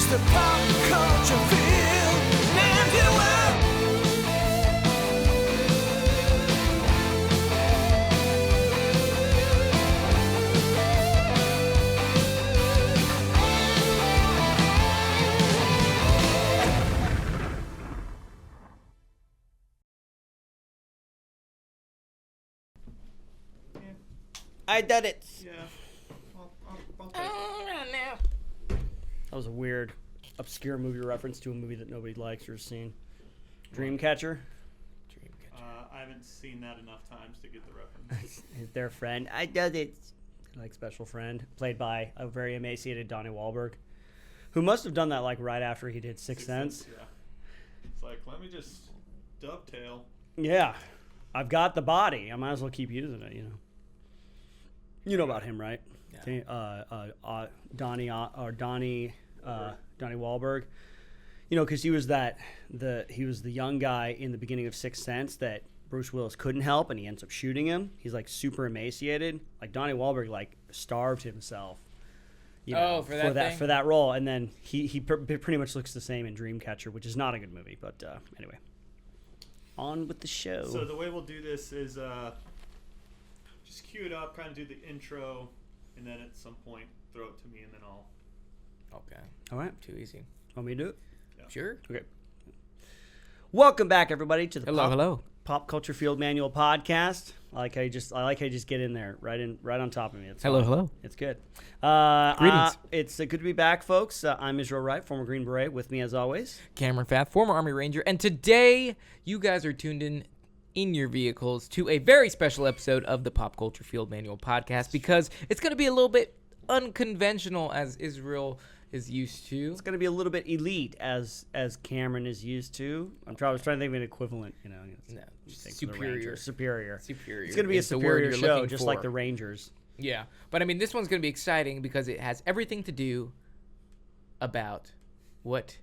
the pop culture field and you I did it. Yeah. That was a weird, obscure movie reference to a movie that nobody likes or has seen. Dreamcatcher. I haven't seen that enough times to get the reference. Their friend. I did it. Like special friend, played by a very emaciated Donnie Wahlberg, who must have done that like right after he did Sixth Sense. Yeah. It's like, let me just dovetail. Yeah. I've got the body. I might as well keep using it, you know. You know about him, right? Yeah. Donnie Wahlberg. You know, because he was the young guy in the beginning of Sixth Sense that Bruce Willis couldn't help, and he ends up shooting him. He's like super emaciated. Like Donnie Wahlberg like starved himself. You know, for that role, and then he pretty much looks the same in Dreamcatcher, which is not a good movie. But anyway, on with the show. So the way we'll do this is just cue it up, kind of do the intro, and then at some point throw it to me, and then I'll. Okay. All right. Too easy. Want me to do it? Yeah. Sure. Okay. Welcome back, everybody, to the Hello. Pop Culture Field Manual podcast. I like how you just get in there, right on top of me. It's Hello, fun. hello. It's good. Greetings. It's good to be back, folks. I'm Israel Wright, former Green Beret, with me as always. Cameron Fath, former Army Ranger, and today you guys are tuned in your vehicles to a very special episode of the Pop Culture Field Manual podcast because it's going to be a little bit unconventional as Israel is used to. It's going to be a little bit elite as Cameron is used to. I was trying to think of an equivalent, you know. No, Superior. Superior. It's going to be a is the word superior you're show, looking just for. like the Rangers. Yeah, but I mean, this one's going to be exciting because it has everything to do about what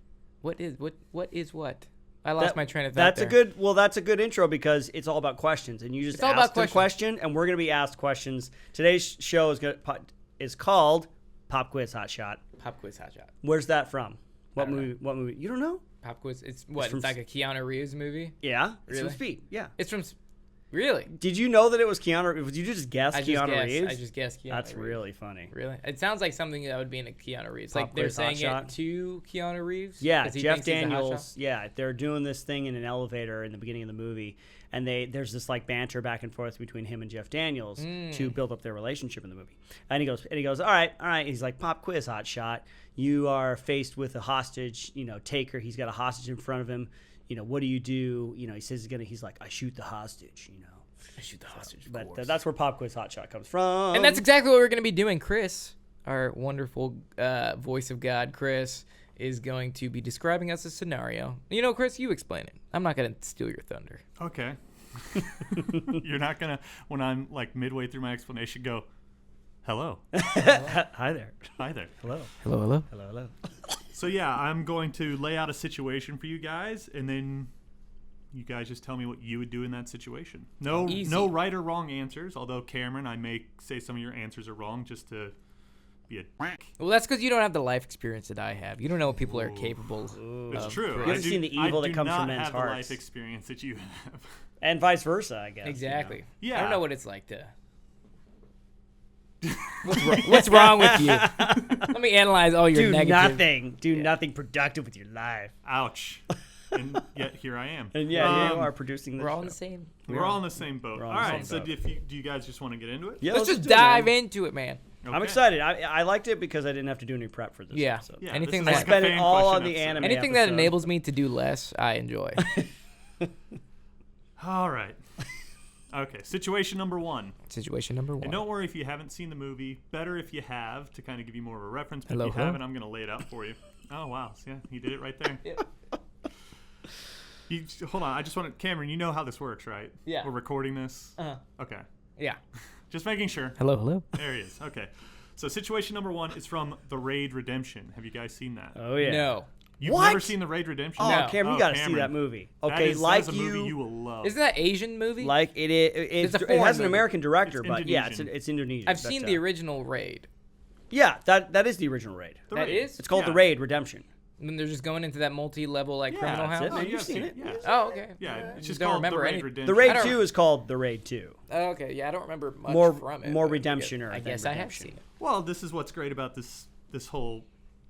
is what. I lost my train of thought. That's a good intro because it's all about questions, and you just asked a question, and we're going to be asked questions. Today's show is called Pop Quiz Hot Shot. Pop Quiz Hot Shot. Where's that from? What don't movie? What movie? You don't know? Pop Quiz. It's what? from It's like a Keanu Reeves movie. Yeah, it's Really? from Speed. Yeah. It's from. Really? Did you know that it was Keanu? Did you just guess Keanu Reeves? I just guessed Keanu. That's Reeves. really funny. Really? It sounds like something that would be in a Keanu Reeves. Pop Like they're Quiz Hot saying Shot. it to Keanu Reeves. Yeah, 'Cause he Jeff thinks he's a hot Daniels. shot? Yeah, they're doing this thing in an elevator in the beginning of the movie, and there's this like banter back and forth between him and Jeff Daniels to build up their relationship in the movie. And he goes, all right. He's like, Pop Quiz Hot Shot. You are faced with a hostage, taker. He's got a hostage in front of him. What do you do? He says he's like, I shoot the hostage. I shoot the hostage. But that's where Pop Quiz Hot Shot comes from. And that's exactly what we're going to be doing. Chris, our wonderful voice of God, Chris, is going to be describing us a scenario. Chris, you explain it. I'm not going to steal your thunder. Okay. You're not gonna, when I'm like midway through my explanation, go, hello. Hi there. Hi there. Hello. Hello. Hello. So yeah, I'm going to lay out a situation for you guys, and then you guys just tell me what you would do in that situation. No right or wrong answers, although Cameron, I may say some of your answers are wrong just to be a dick. Well, that's because you don't have the life experience that I have. You don't know what people are capable It's of. true. You haven't seen the evil that comes from men's I do not have the hearts. life experience that you have. And vice versa, I guess. Exactly. Yeah. I don't know what it's like to... What's wrong with you? Let me analyze all your negative. Do nothing productive with your life. Ouch. And yet here I am. And yeah, you are producing this We're all in show. the same. We're all in the same boat. We're All all in the right. So same do you guys just want to get into it? Yeah, Let's just do it, dive man. into it, man. Okay. I'm excited. I liked it because I didn't have to do any prep for this Yeah. episode. Yeah, Anything this is that- like I spent a it fan all question on the episode. anime. Anything that episode. enables me to do less, I enjoy. All right. Okay. Situation number one. Situation number one. And don't worry if you haven't seen the movie. Better if you have to kind of give you more of a reference. But Hello, if you hello. haven't, I'm going to lay it out for you. Oh, wow. So, yeah, he did it right there. Hold on. I just want to... Cameron, you know how this works, right? Yeah. We're recording this? Uh-huh. Okay. Yeah. Just making sure. Hello. There he is. Okay. So situation number one is from The Raid Redemption. Have you guys seen that? Oh yeah. No. You've What? never seen The Raid Redemption? Oh, No. Cameron, you got to see that movie. Okay, that is a movie you will love. Isn't that Asian movie? like it It's a has foreign an movie. American director, It's but yeah, Indonesian. it's Indonesian. I've but, seen the original Raid. Yeah, that is the original Raid. The That Raid. is? It's called Yeah. The Raid Redemption. When they're just going into that multi-level criminal that's house. it, man. You've seen it. Yeah. Oh, okay. Yeah, it's just don't called remember The Raid any- Redemption. The Raid I don't- 2 is called The Raid 2. Oh, okay. Yeah, I don't remember much from it. More but redemption I than guess I have redemption. seen it. Well, this is what's great about this whole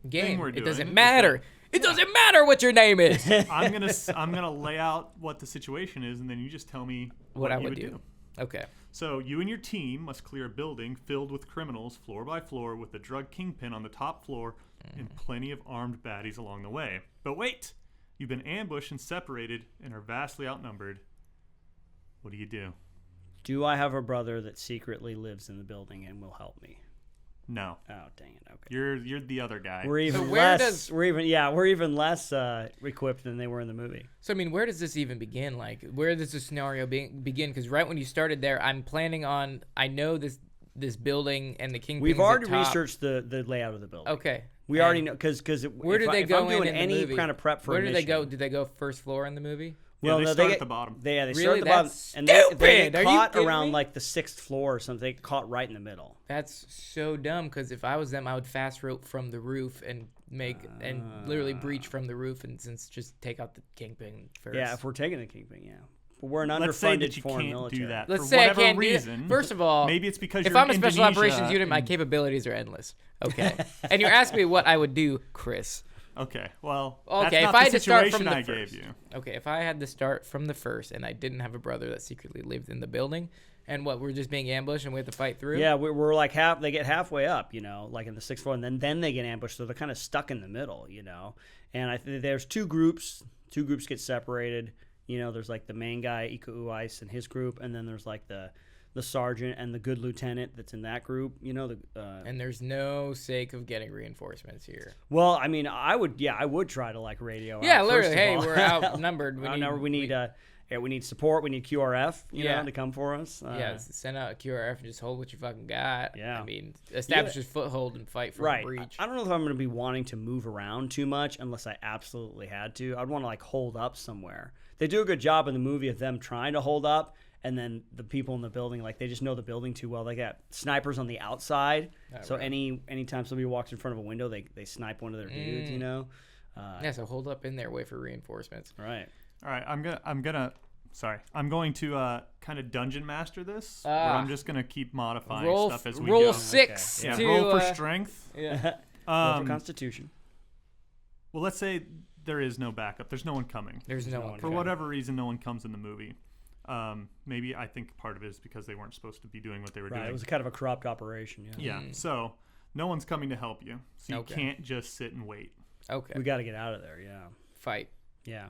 Game. we're It doing doesn't is matter. It doesn't matter what your name is. I'm gonna lay out what the situation is, and then you just tell me What I you would would do. Okay. So you and your team must clear a building filled with criminals floor by floor with a drug kingpin on the top floor and plenty of armed baddies along the way. But wait! You've been ambushed and separated and are vastly outnumbered. What do you do? Do I have a brother that secretly lives in the building and will help me? No. Oh, dang it. Okay. You're the other guy. We're even where less. We're even less equipped than they were in the movie. So, I mean, where does this even begin? Where does the scenario begin? Because right when you started there, I'm planning on. I know this building and the Kingpin's We've already at top. researched the layout of the building. Okay. We already know because Where do they if go I'm doing in any the movie? kind of prep for Where a do they go? mission- Did they go first floor in the movie? Yeah, they no, start get, at the bottom. They start Really? at the bottom, That's and they stupid. get Are you caught kidding around me? like the 6th floor or something. They get caught right in the middle. That's so dumb. Because if I was them, I would fast rope from the roof and literally breach from the roof and just take out the Kingpin first. Yeah, if we're taking the Kingpin, yeah. But we're an Let's say underfunded that you foreign can't military. do that Let's for say I whatever can't reason. do that. First of all, maybe it's because if you're I'm a in special Indonesia operations unit, my capabilities are endless. Okay. And you're asking me what I would do, Chris. Okay, well, Okay, that's if not I the had to start from situation the I first. gave you. Okay, if I had to start from the first and I didn't have a brother that secretly lived in the building, and we're just being ambushed and we have to fight through? Yeah, we're like they get halfway up, like in the 6th floor, and then they get ambushed, so they're kind of stuck in the middle, And I think there's two groups. Two groups get separated. There's like the main guy, Ika Uwais, and his group, and then there's like the sergeant and the good lieutenant that's in that group. And there's no sake of getting reinforcements here. Well, I mean, I would try to like radio. Yeah, out, literally. first of Hey, all. we're outnumbered. We need support. We need QRF, Yeah. to come for us. Send out a QRF and just hold what you fucking got. Yeah. I mean, establish your foothold and fight for Right. a breach. I don't know if I'm going to be wanting to move around too much unless I absolutely had to. I'd want to hold up somewhere. They do a good job in the movie of them trying to hold up, and then the people in the building, they just know the building too well. They got snipers on the outside, so right. anytime somebody walks in front of a window, they snipe one of their dudes. Yeah, so hold up in there, wait for reinforcements. Right. All right, I'm going to kind of dungeon master this, where I'm just gonna keep modifying stuff as we roll go. 6 Yeah, to roll for strength. Yeah. Roll for Constitution. Well, let's say there is no backup. There's no one coming. There's no one For whatever reason, no one comes in the movie. Maybe I think part of it is because they weren't supposed to be doing what they were Right. doing. It was kind of a corrupt operation. Yeah. Yeah. So no one's coming to help you. So you Okay. can't just sit and wait. Okay. We got to get out of there. Yeah. Fight. Yeah.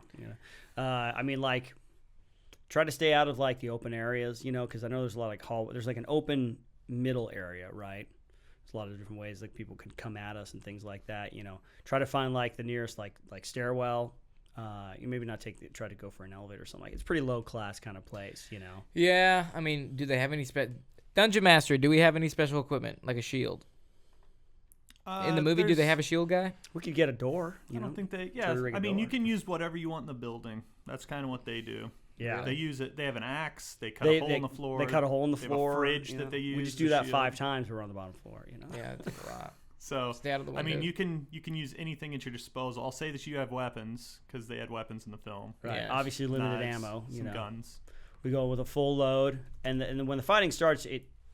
I mean, try to stay out of the open areas, because I know there's a lot of hallway. There's an open middle area, right? There's a lot of different ways people could come at us and things like that. Try to find the nearest stairwell. You maybe not try to go for an elevator or something. It's pretty low class kind of place, Yeah, I mean, do they have any Dungeon Master, do we have any special equipment like a shield? In the movie, do they have a shield guy? We could get a door. I don't think they. Yeah, Try to rig a I mean, you door. can use whatever you want in the building. That's kind of what they do. Yeah. They use it. They have an axe. They cut a hole in the floor. They cut a hole in the They floor. have a fridge that they use. We just to do that shield. 5 times. We're on the bottom floor. Yeah, that's a lot. So Stay out of the I mean, window. you can use anything at your disposal. I'll say that you have weapons because they had weapons in the film. Right. Yeah. Obviously limited Knives, ammo. some guns. We go with a full load, and then when the fighting starts,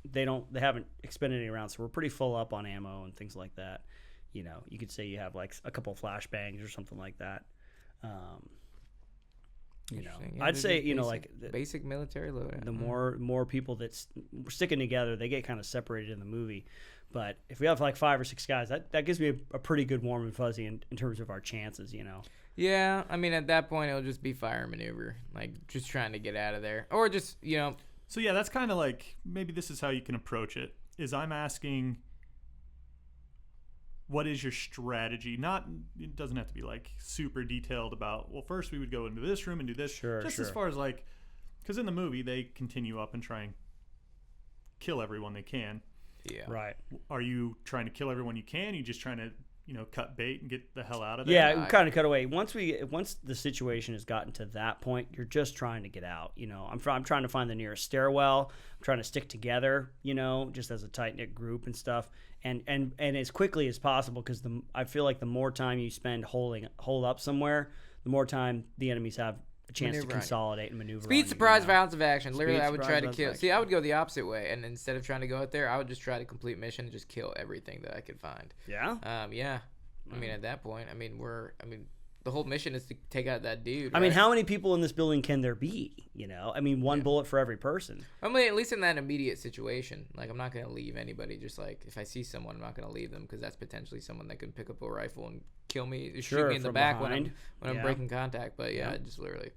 they haven't expended any rounds, so we're pretty full up on ammo and things like that. You could say you have a couple flashbangs or something like that. Interesting. Yeah, I'd they're say just basic military loadout. the more people that's sticking together, they get kind of separated in the movie. But if we have 5 or 6 guys, that gives me a pretty good warm and fuzzy in terms of our chances. Yeah, I mean, at that point, it'll just be fire maneuver, just trying to get out of there, or just So yeah, that's kind of maybe this is how you can approach it. Is I'm asking, what is your strategy? It doesn't have to be super detailed about. Well, first we would go into this room and do this. Sure. As far as because in the movie they continue up and try and kill everyone they can. yeah. Right. Are you trying to kill everyone you can? Are you just trying to cut bait and get the hell out of there? Yeah, we kind of cut away. Once the situation has gotten to that point, you're just trying to get out. I'm trying to find the nearest stairwell. I'm trying to stick together. Just as a tight knit group and stuff. and as quickly as possible, because I feel like the more time you spend hold up somewhere, the more time the enemies have a chance to consolidate and maneuver. Speed, surprise, violence of action. Literally, Speed, I would surprise, try to kill. violence of See, I would go the opposite way, and instead of trying to go out there, I would just try to complete mission and just kill everything that I could find. Yeah. Yeah. I mean, at that point, the whole mission is to take out that dude. I mean, right? how many people in this building can there be? I mean, one bullet for every person. I mean, at least in that immediate situation, like, I'm not gonna leave anybody. Just like if I see someone, I'm not gonna leave them because that's potentially someone that can pick up a rifle and kill me, shoot me in the back when I'm breaking contact. But yeah, just literally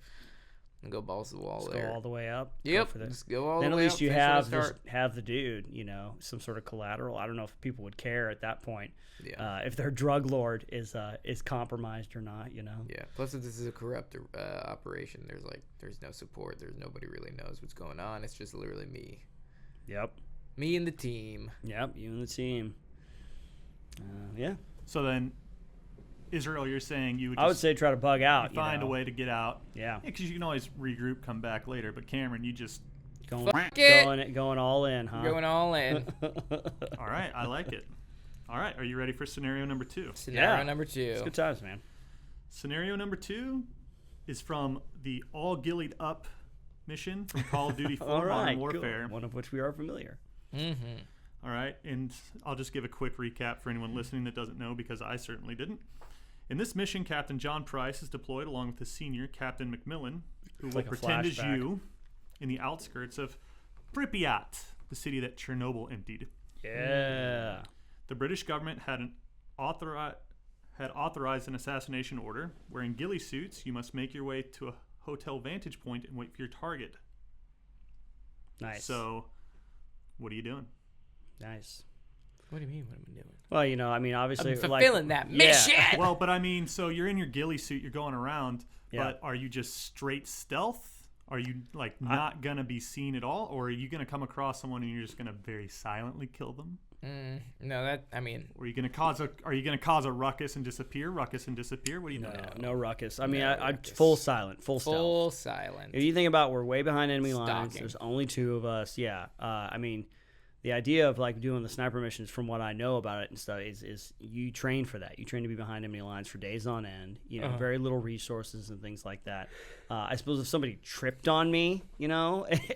go balls to the wall. Go all the way up. Yep. Just go all the way up. Then at least you have the dude. Some sort of collateral. I don't know if people would care at that point. Yeah. If their drug lord is compromised or not. Yeah. Plus, if this is a corrupt operation, there's no support. There's nobody really knows what's going on. It's just literally me. Yep. Me and the team. Yep. You and the team. Yeah. So then, Israel, you're saying you would I would say try to bug out. Find a way to get out. Yeah. Because you can always regroup, come back later. But Cameron, you just going all in, huh? Going all in. All right, I like it. All right, are you ready for scenario number 2? Scenario number 2. It's good times, man. Scenario number 2 is from the All Gillied Up mission from Call of Duty 4 Modern Warfare. Cool. One of which we are familiar. Mm-hmm. All right, and I'll just give a quick recap for anyone listening that doesn't know, because I certainly didn't. In this mission, Captain John Price is deployed along with his senior, Captain McMillan, who will pretend as you in the outskirts of Pripyat, the city that Chernobyl emptied. Yeah. The British government had authorized an assassination order. Wearing ghillie suits, you must make your way to a hotel vantage point and wait for your target. Nice. So, what are you doing? Nice. What do you mean? What am I doing? Well, obviously, I'm fulfilling that mission. Well, but I mean, so you're in your ghillie suit, you're going around, but are you just straight stealth? Are you not gonna be seen at all, or are you gonna come across someone and you're just gonna very silently kill them? No, Or are you gonna cause a ruckus and disappear? What do you know? No ruckus. I mean, I full silent, full stealth. Full silent. If you think about, we're way behind enemy lines. Stalking. There's only 2 of us. Yeah. I mean, the idea of doing the sniper missions, from what I know about it and stuff, is you train for that. You train to be behind enemy lines for days on end. Very little resources and things like that. I suppose if somebody tripped on me,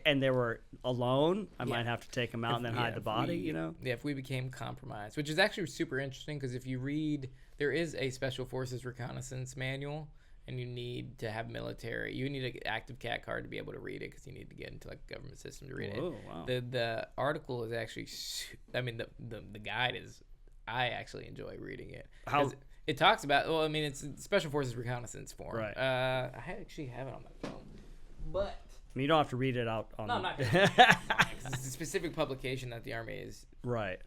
and they were alone, I might have to take them out and then hide the body. Yeah, if we became compromised, which is actually super interesting, because if you read, there is a Special Forces reconnaissance manual. And you need to have military. You need an active CAT card to be able to read it, because you need to get into the government system to read it. Wow. The article is actually, the guide is. I actually enjoy reading it. How it talks about? Well, it's Special Forces reconnaissance form. Right. I actually have it on my phone, but you don't have to read it out on. No, I'm not. It's a specific publication that the Army is right.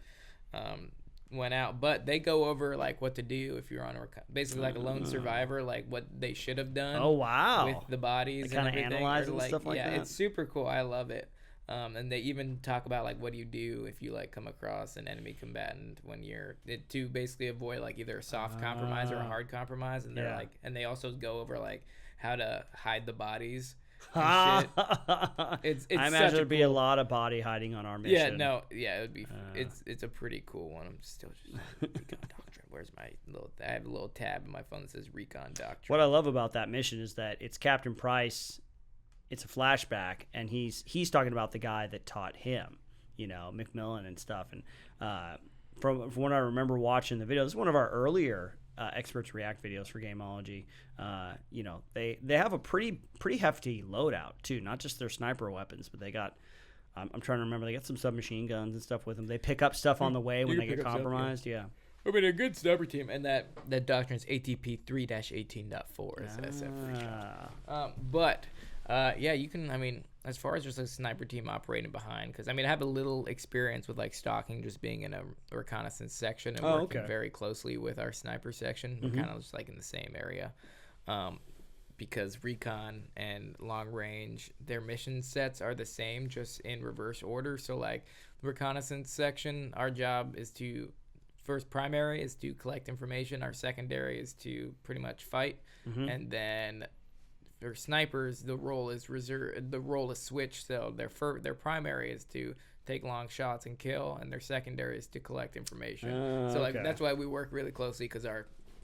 Went out, but they go over what to do if you're on basically a lone survivor, what they should have done. Oh wow! With the bodies, they kind of analyze and stuff like that. Yeah, it's super cool. I love it. And they even talk about what do you do if you come across an enemy combatant when you're to basically avoid either a soft compromise or a hard compromise, and they're and they also go over how to hide the bodies. Shit. It's I imagine there'd be a lot of body hiding on our mission. It would be. It's a pretty cool one. I'm still just recon doctrine. Where's my little? I have a little tab in my phone that says recon doctrine. What I love about that mission is that it's Captain Price. It's a flashback, and he's talking about the guy that taught him, McMillan and stuff. And from what I remember watching the video, this is one of our earlier Experts React videos for Gameology. They have a pretty hefty loadout too, not just their sniper weapons, but they got I'm trying to remember, they got some submachine guns and stuff with them. They pick up stuff on the way when they get compromised. Stuff, yeah. A good sniper team, and that doctrine is ATP 3-18.4 is SF. But you can. As far as just a sniper team operating behind, because I have a little experience with stalking, just being in a reconnaissance section and working very closely with our sniper section. We're kind of just in the same area, because recon and long range, their mission sets are the same, just in reverse order. So the reconnaissance section, our job is to primary is to collect information. Our secondary is to pretty much fight, and then. For snipers, the role is switched. So their primary is to take long shots and kill, and their secondary is to collect information. So like okay. that's why we work really closely, because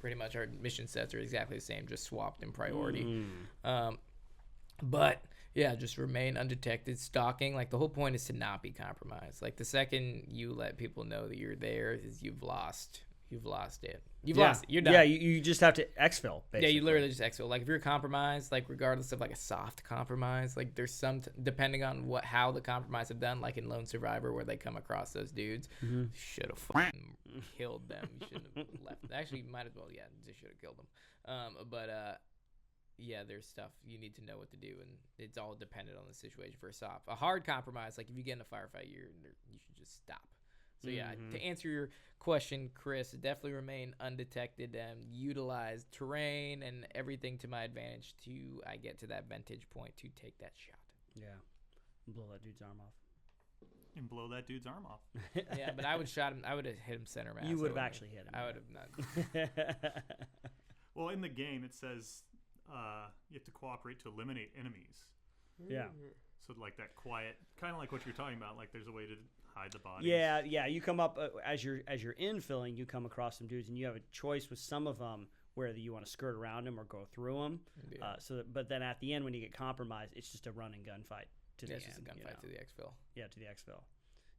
pretty much our mission sets are exactly the same, just swapped in priority. But yeah, just remain undetected. Stalking, like the whole point is to not be compromised. Like the second you let people know that you're there, is you've lost it. You've lost it. You're done. Yeah, you just have to exfil, basically. Yeah, you literally just exfil. Like if you're compromised, like regardless of like a soft compromise, like there's some depending on how the compromise have done, like in Lone Survivor where they come across those dudes, should have fucking killed them. You shouldn't have left. Actually, you might as well. Yeah, just should have killed them. But yeah, there's stuff you need to know what to do, and it's all dependent on the situation. For a hard compromise, like if you get in a firefight, you should just stop. So yeah, to answer your question, Chris, definitely remain undetected and utilize terrain and everything to my advantage to I get to that vantage point to take that shot. Yeah, blow that dude's arm off. And blow that dude's arm off. Yeah, but I would have hit him center mass. You would have actually hit him. I would have not. Well, in the game it says you have to cooperate to eliminate enemies. Yeah. So like that quiet, kind of like what you're talking about. Like there's a way to hide the bodies. Yeah. You come up as you're infilling, you come across some dudes, and you have a choice with some of them whether you want to skirt around them or go through them. Yeah. But then at the end, when you get compromised, it's just a run and gun fight to the end. It's just a gunfight to the exfil. Yeah, to the exfil.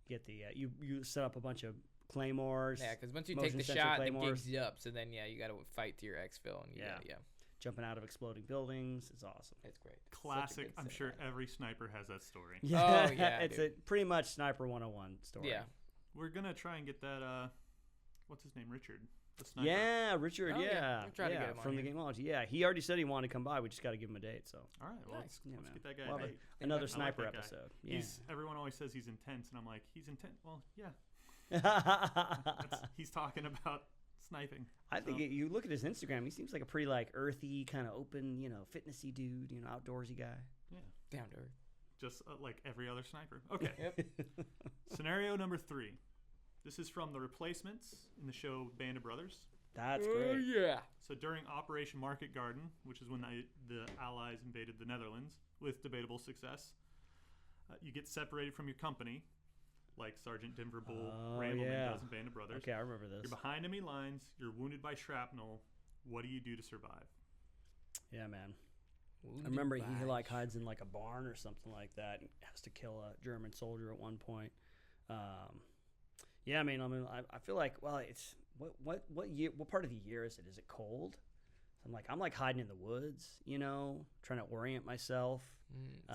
You get the you set up a bunch of claymores. Yeah, because once you take the shot, it gives you up. So then you got to fight to your exfil, and yeah. Jumping out of exploding buildings. It's awesome. It's great. Classic. I'm sure every sniper has that story. Yeah. Oh, yeah, it's a pretty much Sniper 101 story. Yeah. We're going to try and get that, what's his name? Richard. The sniper. Yeah, Richard, Oh, yeah. We'll try to get him on from the here. Gameology. Yeah, he already said he wanted to come by. We just got to give him a date, so. All right, well, Nice. let's man. get that guy We'll a have date. another I like sniper that guy. episode. Yeah. Everyone always says he's intense, and I'm like, he's intense? Well, yeah. He's talking about sniping. I think you look at his Instagram, he seems like a pretty like earthy, kind of open, fitnessy dude, outdoorsy guy. Yeah. Down to earth. Just like every other sniper. Okay. Yep. Scenario number 3. This is from The Replacements in the show Band of Brothers. That's great. Yeah. So during Operation Market Garden, which is when the Allies invaded the Netherlands with debatable success, you get separated from your company, like Sergeant Denver Bull Rambleman does in Band of Brothers. Okay, I remember this. You're behind enemy lines. You're wounded by shrapnel. What do you do to survive? Yeah, man. I remember he like hides in like a barn or something like that and has to kill a German soldier at one point. Yeah, I mean, I feel like, well, it's what year? What part of the year is it? Is it cold? I'm like hiding in the woods, trying to orient myself.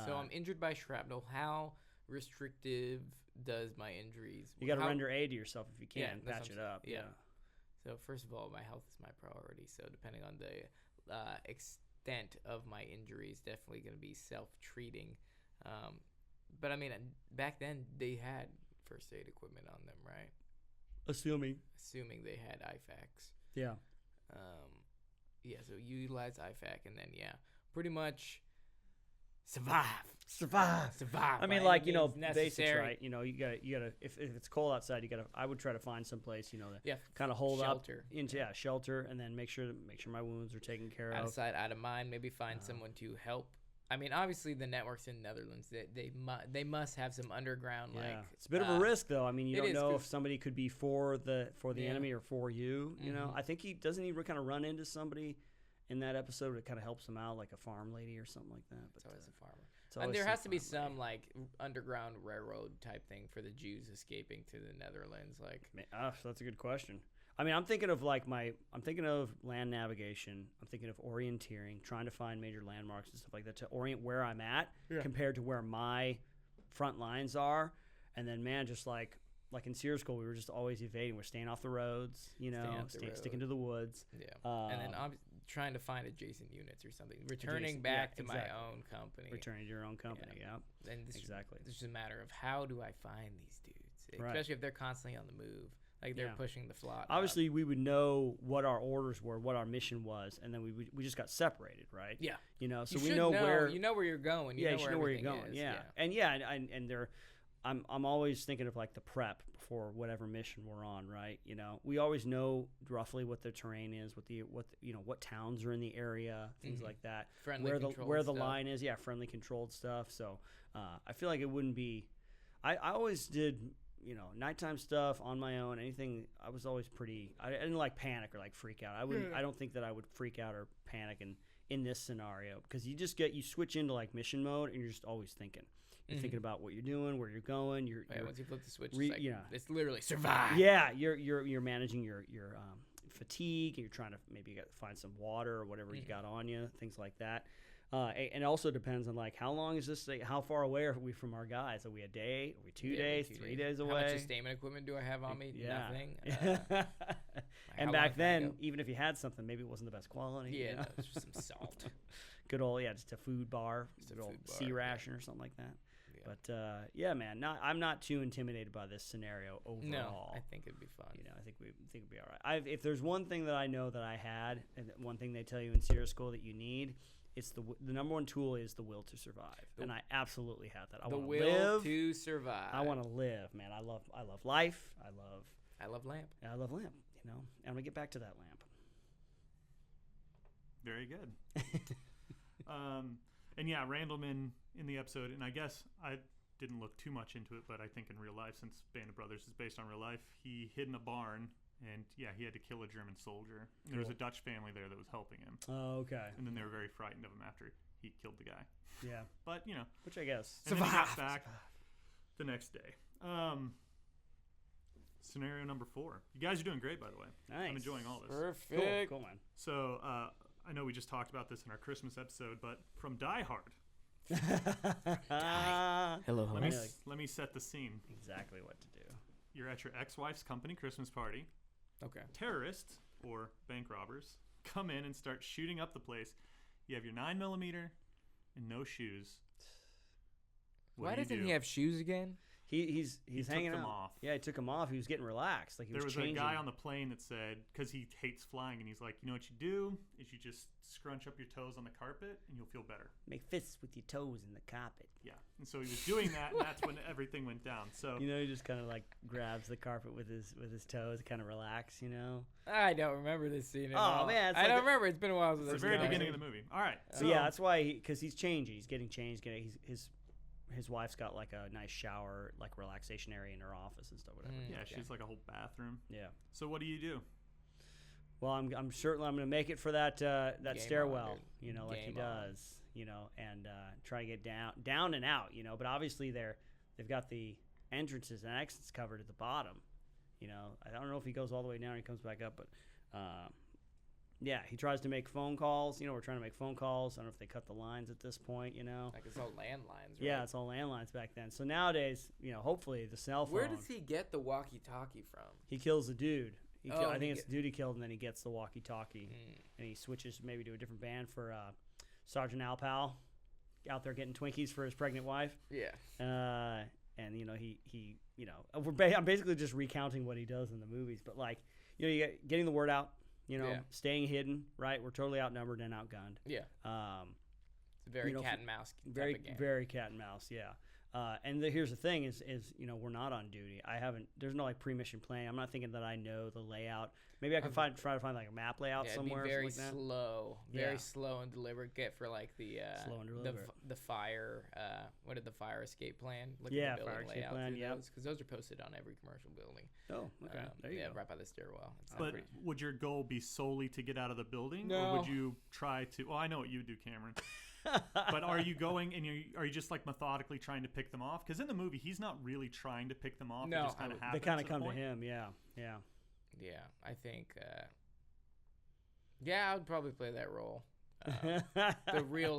So I'm injured by shrapnel. How restrictive does my injuries? You got to render aid to yourself if you can, Yeah, patch it up. yeah. So first of all, my health is my priority. So depending on the extent of my injuries, definitely going to be self-treating. But I mean, back then they had first aid equipment on them, right? Assuming they had IFAKs. Yeah. Yeah. So utilize IFAK, and then pretty much survive. I mean, like, basics, right? You gotta. If it's cold outside, I would try to find some place, to kind of hold shelter. up into shelter, and then make sure my wounds are taken care of. Out of sight, out of mind. Maybe find someone to help. I mean, obviously the networks in Netherlands, they must have some underground it's a bit of a risk, though. I mean, you don't know if somebody could be for the enemy or for you. I think he kind of run into somebody in that episode that kind of helps him out, like a farm lady or something like that. But it's always a farmer. And there has to be some like underground railroad type thing for the Jews escaping to the Netherlands. That's a good question. I mean, I'm thinking of land navigation. I'm thinking of orienteering, trying to find major landmarks and stuff like that to orient where I'm at compared to where my front lines are. And then, man, just like in SEER school, we were just always evading. We're staying off the roads, sticking to the woods. Yeah. And then trying to find adjacent units or something. Returning back to my own company. Returning to your own company, yeah. And exactly. It's just a matter of how do I find these dudes, especially if they're constantly on the move. Like they're pushing the flot. Obviously, we would know what our orders were, what our mission was, and then we just got separated, right? Yeah. So we know where you're going. You know where you're going. Yeah. And there, I'm always thinking of like the prep before whatever mission we're on, right? We always know roughly what the terrain is, what towns are in the area, things like that. Friendly where controlled the stuff. line is, friendly controlled stuff. So I feel like it wouldn't be. I always did, nighttime stuff on my own. Anything, I was always pretty. I didn't like panic or like freak out. I wouldn't. I don't think that I would freak out or panic in this scenario, because you switch into like mission mode and you're just always thinking. You're thinking about what you're doing, where you're going. You're once you flip the switch, it's literally survive. Yeah, you're managing your fatigue. You're trying to maybe find some water or whatever you got on you, things like that. And it also depends on like how long is this? How far away are we from our guys? Are we a day? Are we 2 days? 3 days away? How much stamina equipment do I have on me? Yeah. Nothing. And back then, even if you had something, maybe it wasn't the best quality. Yeah, no, it's just some salt. Good old just a food bar, good old sea ration or something like that. Yeah. But man, I'm not too intimidated by this scenario overall. No, I think it'd be fun. I think it'd be all right. If there's one thing that I know that I had, and one thing they tell you in Sierra School that you need, it's the number one tool is the will to survive, and I absolutely have that. I want to live. The will to survive. I want to live, man. I love life. I love lamp. I love lamp. And I'm gonna get back to that lamp. Very good. And yeah, Randleman in the episode, and I guess I didn't look too much into it, but I think in real life, since Band of Brothers is based on real life, he hid in a barn, and yeah, he had to kill a German soldier. And there was a Dutch family there that was helping him. Oh, okay. And then they were very frightened of him after he killed the guy. Yeah. But, Which I guess. And then he got back the next day. Scenario number 4. You guys are doing great, by the way. Nice. I'm enjoying all this. Perfect. Cool, man. So, I know we just talked about this in our Christmas episode, but from Die Hard. Hello. Let me set the scene. Exactly what to do. You're at your ex-wife's company Christmas party. Okay. Terrorists, or bank robbers, come in and start shooting up the place. You have your 9mm and no shoes. Why doesn't he have shoes again? He's hanging took them out. off. Yeah, he took them off. He was getting relaxed. Like he There was was changing. a guy on the plane that said, because he hates flying, and he's like, you know what you do is you just scrunch up your toes on the carpet and you'll feel better. Make fists with your toes in the carpet. Yeah, and so he was doing that, and that's when everything went down. So he just kind of like grabs the carpet with his toes, kind of relax. I don't remember this scene at all. Man, I don't remember. It's been a while since it's the very beginning of the movie. All right. So yeah, that's why because he's changing. He's getting changed. His wife's got like a nice shower, like relaxation area in her office and stuff, whatever. Yeah, she's like a whole bathroom. Yeah. So what do you do? Well, I'm certainly I'm gonna make it for that stairwell, on, like he does, and try to get down and out, But obviously they've got the entrances and exits covered at the bottom, I don't know if he goes all the way down and he comes back up, but yeah, he tries to make phone calls. We're trying to make phone calls. I don't know if they cut the lines at this point, Like it's all landlines, right? Yeah, it's all landlines back then. So nowadays, hopefully the cell phone. Where does he get the walkie-talkie from? He kills the dude. I think it's the dude he killed, and then he gets the walkie-talkie. And he switches maybe to a different band for Sergeant Al Powell out there getting Twinkies for his pregnant wife. Yeah. And, I'm basically just recounting what he does in the movies. But, like, getting the word out. Staying hidden, right? We're totally outnumbered and outgunned. Yeah. It's very cat and mouse. Very cat and mouse. Yeah. And here's the thing: is we're not on duty. There's no like pre-mission plan. I'm not thinking that I know the layout. Maybe I can try to find like a map layout somewhere. Be very or something slow, slow and deliberate. Get for like the slow and deliberate. The fire. What did the fire escape plan? Look at the fire escape plan. Yeah, because those are posted on every commercial building. Oh, okay. There you go. Right by the stairwell. But would your goal be solely to get out of the building, no. or would you try to? Well, I know what you would do, Cameron. But are you going and are you just like methodically trying to pick them off? Because in the movie, he's not really trying to pick them off. No, it just kind of happens. They kind of come to him. Yeah. Yeah, I think. I would probably play that role. The real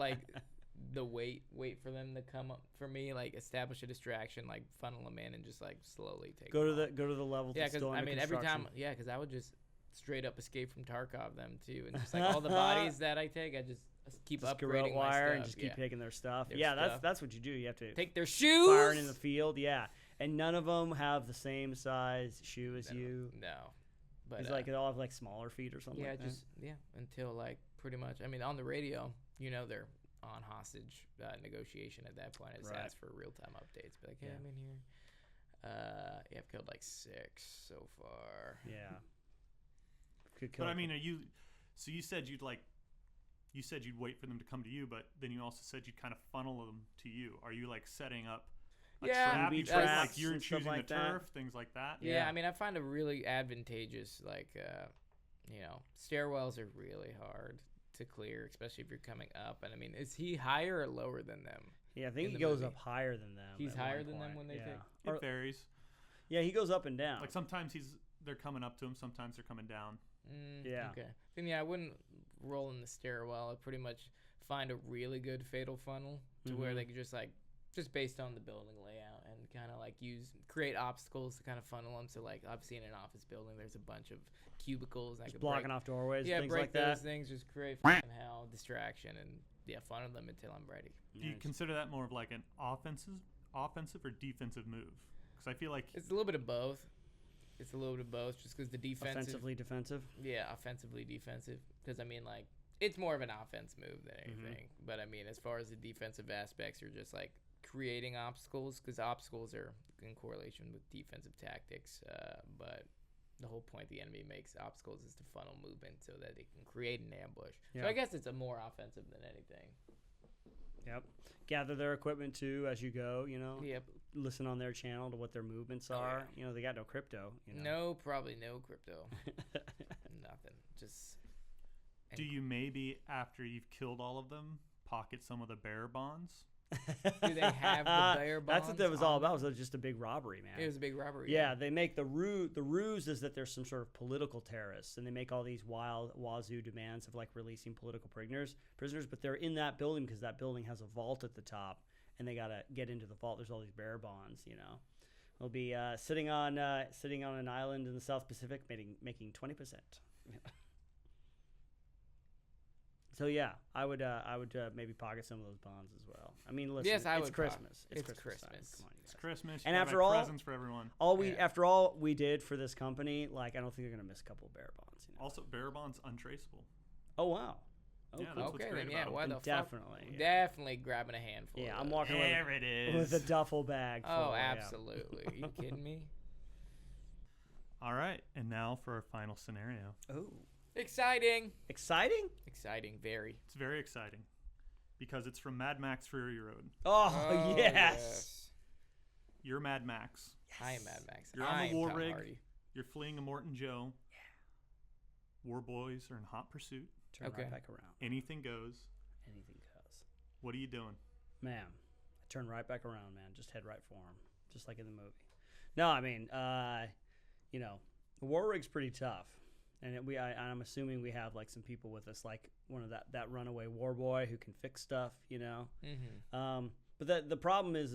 the wait for them to come up for me, like establish a distraction, like funnel them in and just like slowly take. Go to the level. Yeah, because every time. Yeah, because I would just straight up escape from Tarkov them too, and just like all the bodies that I take, I just keep upgrading my stuff. And just keep taking their stuff. That's what you do. You have to take their shoes. Firing in the field. Yeah, and none of them have the same size shoe as you. No, but it's like they all have like smaller feet or something. Yeah, until like pretty much. I mean, on the radio, they're on hostage negotiation at that point. I just ask for real-time updates. Be like, I'm in here. I've killed like 6 so far. Yeah. But I mean, so you said you'd wait for them to come to you, but then you also said you'd kind of funnel them to you. Are you like setting up trap, UV like traps you're and stuff choosing like the that. turf, things like that. Yeah, I mean, I find it really advantageous. Like, stairwells are really hard to clear, especially if you're coming up. And I mean, is he higher or lower than them? Yeah, I think in he the goes movie? up higher than them. He's at higher one than them point. when they yeah. It varies. Yeah, he goes up and down. Like sometimes they're coming up to him, sometimes they're coming down. Yeah. Okay. Then I wouldn't roll in the stairwell. I'd pretty much find a really good fatal funnel to where they could just based on the building layout and kind of like create obstacles to kind of funnel them. So like obviously in an office building, there's a bunch of cubicles. I could blocking off doorways, yeah, things break like those that. things, just create fucking hell, distraction, and funnel them until I'm ready. Do you consider that more of like an offensive or defensive move? Because I feel like It's a little bit of both. Just because the defensive. Offensively defensive. Yeah, offensively defensive. Because I mean, like, it's more of an offense move than anything. But I mean, as far as the defensive aspects, you're just like creating obstacles, because obstacles are in correlation with defensive tactics. But the whole point the enemy makes obstacles is to funnel movement so that they can create an ambush. Yeah. So I guess it's a more offensive than anything. Yep. Gather their equipment too as you go. Yep. Listen on their channel to what their movements are. They got no crypto. No, probably no crypto. Nothing. Just. do you maybe, after you've killed all of them, pocket some of the bearer bonds? Do they have the bear bonds? That's what that was all about. It was just a big robbery, man. It was a big robbery. Yeah, they make the ruse is that there's some sort of political terrorists, and they make all these wild wazoo demands of like releasing political prisoners, but they're in that building because that building has a vault at the top, and they gotta get into the vault. There's all these bearer bonds, They'll be sitting on an island in the South Pacific, making 20%. So yeah, I would maybe pocket some of those bonds as well. I mean, listen, Yes, I it's would Christmas. It's Christmas. Christmas. Time. Come on, you It's guys. Christmas. And you after gotta all- buy presents for everyone. After all we did for this company, like I don't think they're gonna miss a couple of bearer bonds. Also, bearer bonds untraceable. Oh wow. Oh, Yeah, cool. that's what's Okay, great then about why them. the fuck? Definitely, yeah. Definitely grabbing a handful. Yeah, of I'm those. walking There with, it is. with a duffel bag. Oh, full, yeah. absolutely. Are you kidding me? All right, and now for our final scenario. Oh, Exciting. exciting! Exciting, very. It's very exciting because it's from Mad Max Fury Road. Oh, yes. You're Mad Max. I am Mad Max. You're I on am the war Tom rig. Hardy. You're fleeing a Morton Joe. Yeah. War boys are in hot pursuit. Turn Okay. right back around. Anything goes. Anything goes. What are you doing? Man, I turn right back around, man. Just head right for him, just like in the movie. No, I mean, the war rig's pretty tough, and I'm assuming we have like some people with us, like one of that runaway war boy who can fix stuff, Mm-hmm. But the problem is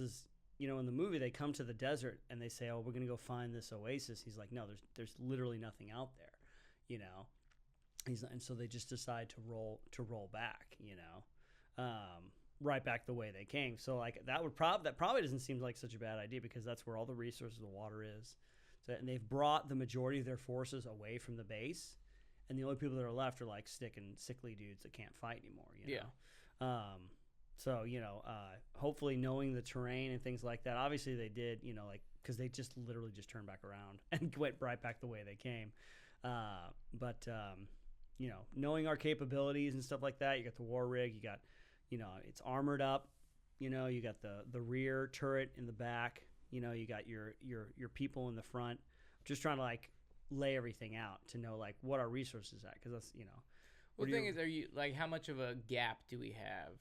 in the movie they come to the desert and they say, oh, we're gonna go find this oasis. He's like, no, there's literally nothing out there, and so they just decide to roll back, right back the way they came. So like that probably doesn't seem like such a bad idea because that's where all the resources of the water is. So, and they've brought the majority of their forces away from the base, and the only people that are left are like sickly dudes that can't fight anymore. Hopefully knowing the terrain and things like that. Obviously they did, because they just literally just turned back around and went right back the way they came. Knowing our capabilities and stuff like that, you got the war rig, you got, it's armored up, you got the rear turret in the back, you got your people in the front. Just trying to like lay everything out to know like what our resources at, because that's Well, the thing is, are you like, how much of a gap do we have?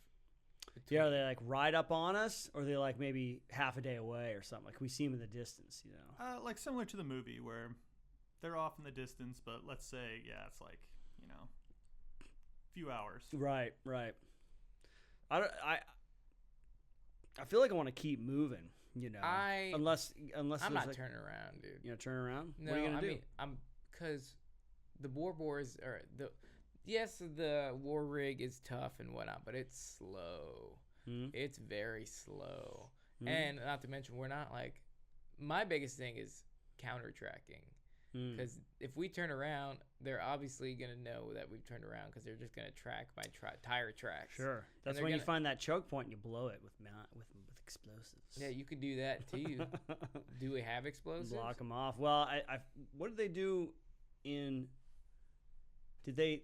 Yeah, are they like right up on us, or are they like maybe half a day away or something? Like we see them in the distance, Like similar to the movie where they're off in the distance, but let's say, it's like, a few hours. Right. I feel like I want to keep moving, unless I'm there's not like, turning around, dude. Turn around. No, What are you gonna do? mean, because the war boys are the war rig is tough and whatnot, but it's slow. It's very slow, and not to mention we're not like. My biggest thing is counter tracking, because if we turn around, they're obviously gonna know that we've turned around because they're just gonna track my tire tracks. Sure, that's when you find that choke point and you blow it with explosives. Yeah, you could do that too. Do we have explosives? Block them off. Well, I what did they do in? Did they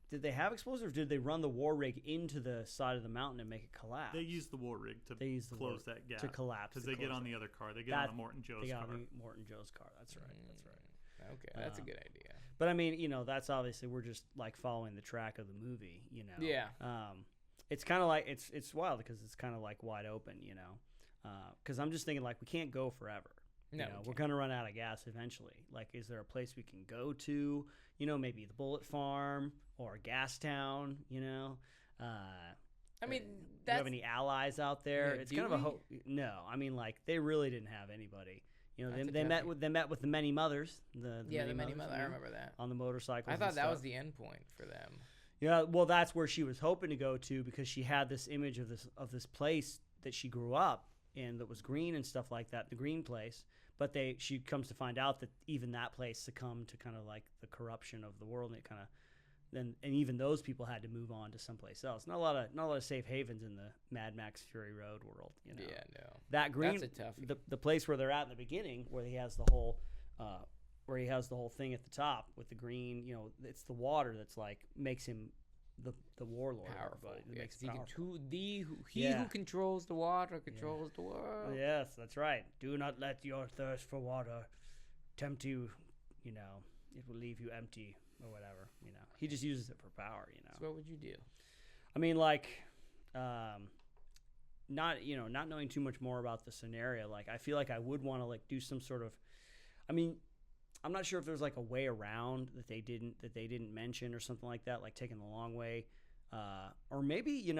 did they have explosives, or did they run the war rig into the side of the mountain and make it collapse? They used the war rig to close that gap. To collapse. Because they get on the other car. They get on the Morton Joe's car. They got on the Morton Joe's car. That's right. That's right. Okay, that's a good idea. But I mean, that's obviously we're just like following the track of the movie, Yeah. It's kind of like it's wild because it's kind of like wide open, because I'm just thinking like we can't go forever. No, we're gonna run out of gas eventually. Like, is there a place we can go to? Maybe the Bullet Farm or Gastown. I mean, do you have any allies out there? Yeah, it's kind of a hope. No, I mean, like they really didn't have anybody. They met with the many mothers. The many mothers. I remember that on the motorcycles. I thought that was the end point for them. Yeah, well, that's where she was hoping to go to because she had this image of this place that she grew up in that was green and stuff like that, the green place. But she comes to find out that even that place succumbed to kind of like the corruption of the world, and even those people had to move on to someplace else. Not a lot of safe havens in the Mad Max Fury Road world. Yeah, no. That green, that's a toughie. The place where they're at in the beginning, where he has the whole thing at the top with the green. It's the water that's like makes him the warlord. Powerful. Makes he him powerful. who controls the water controls the world. Yes, that's right. Do not let your thirst for water tempt you. It will leave you empty or whatever. He just uses it for power. So what would you do? I mean, like, not knowing too much more about the scenario. Like, I feel like I would want to like do some sort of. I mean, I'm not sure if there's like a way around that they didn't mention or something like that, like taking the long way, or maybe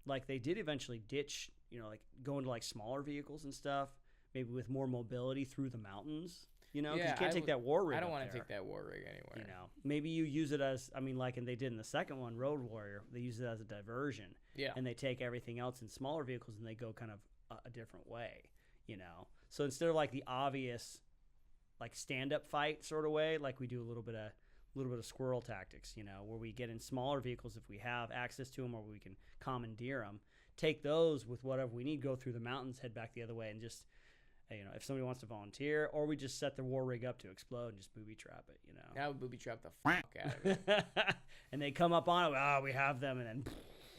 like they did eventually ditch, like go into like smaller vehicles and stuff, maybe with more mobility through the mountains. Because you can't take that war rig. I don't want to take that war rig anywhere. Maybe you use it as like and they did in the second one, Road Warrior. They use it as a diversion. Yeah. And they take everything else in smaller vehicles and they go kind of a different way. So instead of like the obvious like stand-up fight sort of way, like we do a little bit of squirrel tactics, where we get in smaller vehicles if we have access to them or we can commandeer them, take those with whatever we need, go through the mountains, head back the other way, and just, if somebody wants to volunteer, or we just set the war rig up to explode and just booby trap it, I would booby trap the fuck out of it. And they come up on it, we have them, and then...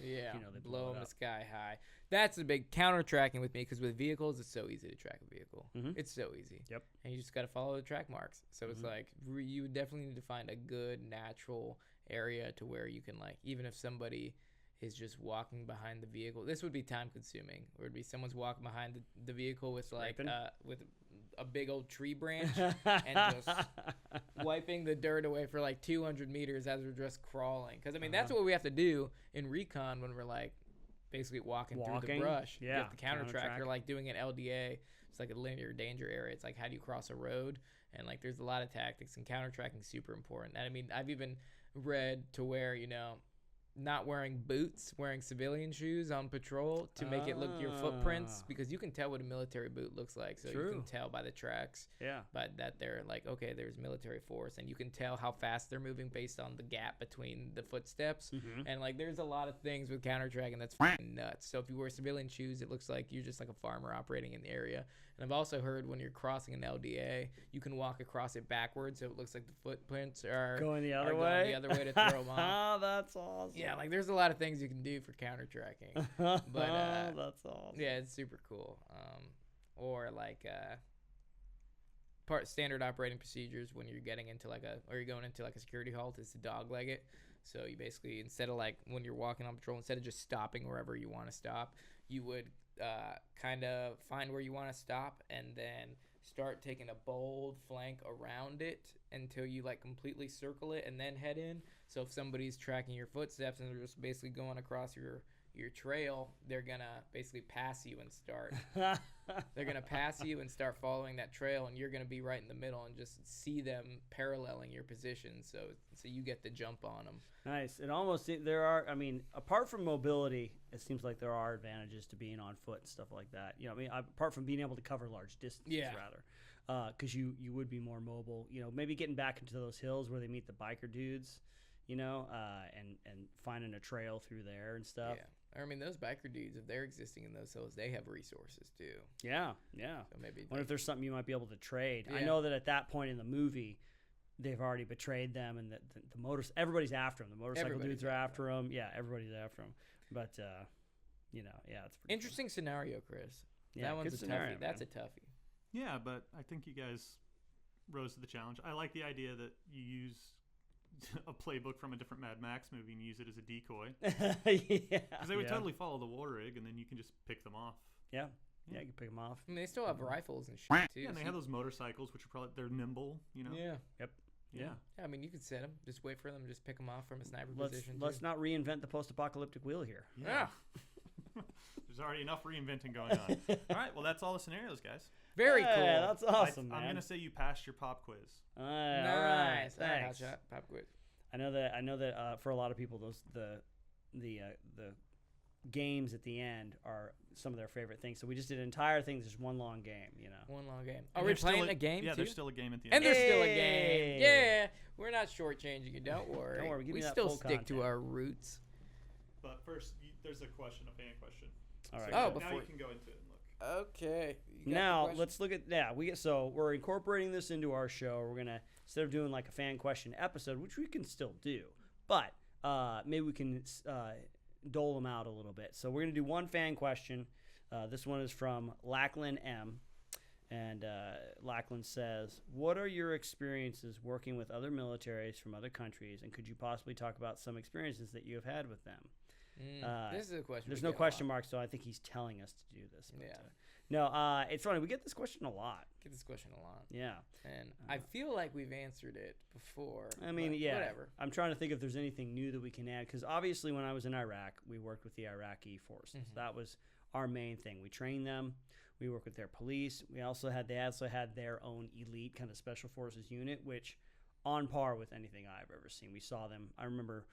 Yeah, they blow them sky high. That's a big counter tracking with me because with vehicles, it's so easy to track a vehicle. Mm-hmm. It's so easy. Yep. And you just got to follow the track marks. So it's like you would definitely need to find a good natural area to where you can like, even if somebody is just walking behind the vehicle, this would be time consuming. Or it'd be someone's walking behind the vehicle with like with a big old tree branch and just wiping the dirt away for like 200 meters as we're just crawling. Because I mean that's what we have to do in recon when we're like basically walking through the brush. Yeah. You have to counter track. You're like doing an LDA. It's like a linear danger area. It's like how do you cross a road? And like there's a lot of tactics, and counter tracking is super important. And I mean I've even read to where not wearing boots, wearing civilian shoes on patrol to make it look your footprints, because you can tell what a military boot looks like. So you can tell by the tracks, but that they're like, okay, there's military force, and you can tell how fast they're moving based on the gap between the footsteps. And like, there's a lot of things with counter tracking that's fucking nuts. So if you wear civilian shoes, it looks like you're just like a farmer operating in the area. And I've also heard when you're crossing an LDA, you can walk across it backwards, so it looks like the footprints are going the other way to throw them off. Oh, that's awesome. Yeah, like there's a lot of things you can do for counter tracking, but that's awesome. Yeah, it's super cool. Or like standard operating procedures when you're getting into you're going into like a security halt is to dog leg it. So you basically, instead of like when you're walking on patrol, instead of just stopping wherever you want to stop, you would kind of find where you want to stop and then start taking a bold flank around it until you like completely circle it and then head in. So if somebody's tracking your footsteps and they're just basically going across your trail, they're gonna basically pass you and start following that trail, and you're gonna be right in the middle and just see them paralleling your position, so you get the jump on them. Nice. Apart from mobility, it seems like there are advantages to being on foot and stuff like that. Apart from being able to cover large distances, because you would be more mobile. Maybe getting back into those hills where they meet the biker dudes, and finding a trail through there and stuff. Yeah. I mean, those biker dudes, if they're existing in those hills, they have resources too. Yeah. So maybe wonder if there's something you might be able to trade. Yeah. I know that at that point in the movie, they've already betrayed them, and the motors, everybody's after them. The motorcycle dudes are after them. Yeah, everybody's after them. But it's pretty interesting scenario, Chris. Yeah, that one's a scenario, toughie. That's a toughie. Yeah, but I think you guys rose to the challenge. I like the idea that you use a playbook from a different Mad Max movie and use it as a decoy. Because they would totally follow the war rig, and then you can just pick them off. Yeah, you can pick them off. I mean, they still have rifles and shit too. Yeah, and they have those motorcycles, which are they're nimble. Yeah. Yep. Yeah. I mean, you could set them. Just wait for them. Just pick them off from a sniper position. Let's not reinvent the post-apocalyptic wheel here. Yeah. There's already enough reinventing going on. All right, well, that's all the scenarios, guys. Very cool. That's awesome, man. I'm going to say you passed your pop quiz. Nice. Thanks. Hot shot, pop quiz. I know that for a lot of people, the games at the end are some of their favorite things. So we just did an entire thing. Just one long game, One long game. Are we playing a game Yeah, too? there's still a game at the end. And there's still a game. Yeah, we're not shortchanging you. Don't worry. Don't worry. We still stick to our roots. But first, there's a fan question. All right. So now you can go into it and look. Okay. Now let's look at we're incorporating this into our show. We're gonna, instead of doing like a fan question episode, which we can still do, but maybe we can dole them out a little bit. So we're gonna do one fan question. This one is from Lackland M, and Lackland says, "What are your experiences working with other militaries from other countries, and could you possibly talk about some experiences that you have had with them?" This is a question. There's no question mark, so I think he's telling us to do this. But, it's funny. We get this question a lot. Yeah. And I feel like we've answered it before. I mean, whatever. I'm trying to think if there's anything new that we can add, because obviously when I was in Iraq, we worked with the Iraqi forces. Mm-hmm. That was our main thing. We trained them. We worked with their police. They also had their own elite kind of special forces unit, which on par with anything I've ever seen. We saw them. I remember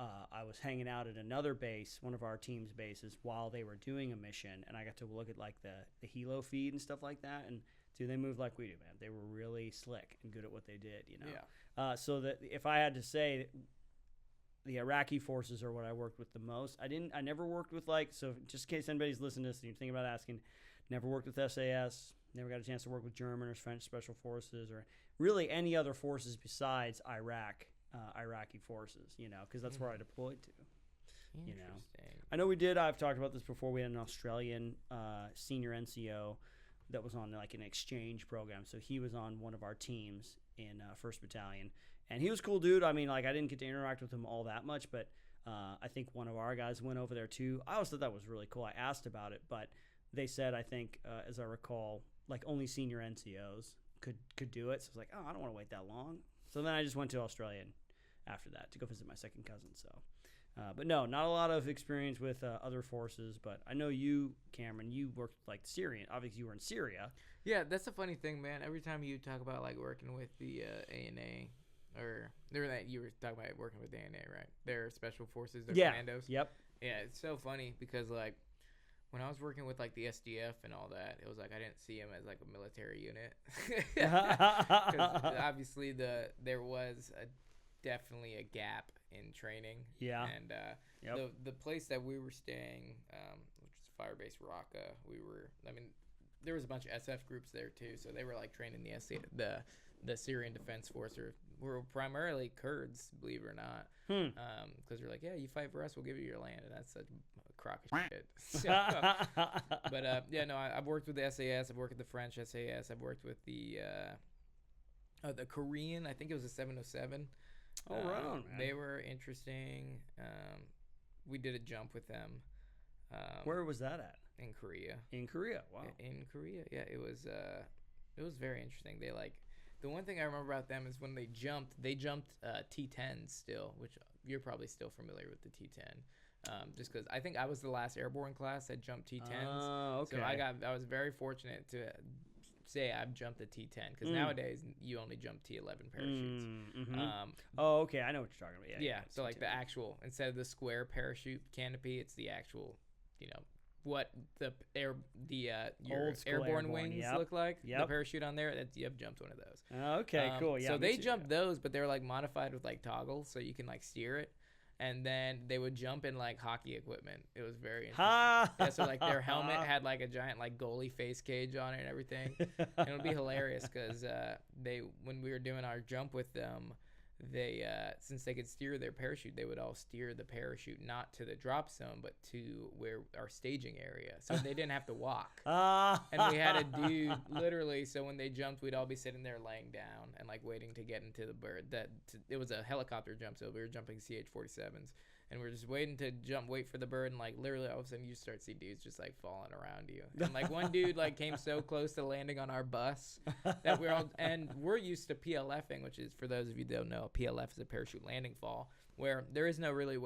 I was hanging out at another base, one of our team's bases, while they were doing a mission, and I got to look at like the helo feed and stuff like that. And dude, they moved like we do, man. They were really slick and good at what they did, Yeah. So that if I had to say, the Iraqi forces are what I worked with the most. I never worked with so just in case anybody's listening to this and you're thinking about asking, never worked with SAS. Never got a chance to work with German or French special forces or really any other forces besides Iraqi forces, because that's where I deployed to. Interesting. I know I've talked about this before. We had an Australian senior NCO that was on like an exchange program. So he was on one of our teams in 1st Battalion. And he was a cool dude. I mean, I didn't get to interact with him all that much, but I think one of our guys went over there too. I always thought that was really cool. I asked about it, but they said, I think, as I recall, like only senior NCOs could do it. So I was like, I don't want to wait that long. So then I just went to Australia after that to go visit my second cousin. So, but no, not a lot of experience with other forces. But I know you, Cameron, you worked like Syrian. Obviously, you were in Syria. Yeah, that's the funny thing, man. Every time you talk about like working with the ANA, or you were talking about working with the ANA, right? They're special forces, they're commandos. Yep. Yeah, it's so funny because like when I was working with like the SDF and all that, it was like I didn't see them as like a military unit. 'Cause obviously there was definitely a gap in training. Yeah. And the place that we were staying, which is Firebase Raqqa, there was a bunch of SF groups there too, so they were like training the Syrian Defense Force, were primarily Kurds, believe it or not, because they're like, yeah, you fight for us, we'll give you your land, and that's such a crock of shit. But I've worked with the SAS, I've worked with the French SAS, I've worked with the Korean, I think it was a 707. Oh, right on, man. They were interesting. We did a jump with them. Where was that at? In Korea. In Korea, wow. In Korea, yeah, it was very interesting. They the one thing I remember about them is when they jumped T-10s still, which you're probably still familiar with the T-10. Just because I think I was the last airborne class that jumped T-10s. Oh, okay. So I was very fortunate to say I've jumped a T-10 because nowadays you only jump T-11 parachutes. Okay, I know what you're talking about. Yeah. So like the actual, instead of the square parachute canopy, it's the actual, what your airborne wings look like. The parachute on there, you have jumped one of those. Okay, cool. Yeah. So they jumped those, but they were like modified with like toggles, so you can like steer it. and then they would jump in like hockey equipment. It was very interesting. Yeah, so like their helmet had like a giant like goalie face cage on it and everything. And it would be hilarious because when we were doing our jump with them, they since they could steer their parachute, they would all steer the parachute not to the drop zone but to where our staging area, so they didn't have to walk. And we had a dude literally, so when they jumped, we'd all be sitting there laying down and like waiting to get into the bird. It was a helicopter jump, so we were jumping CH-47s, and we were just waiting to wait for the bird, and like literally all of a sudden you start to see dudes just like falling around you. And like one dude like came so close to landing on our bus that we're used to PLFing, which is, for those of you that don't know, a PLF is a parachute landing fall, where there is no really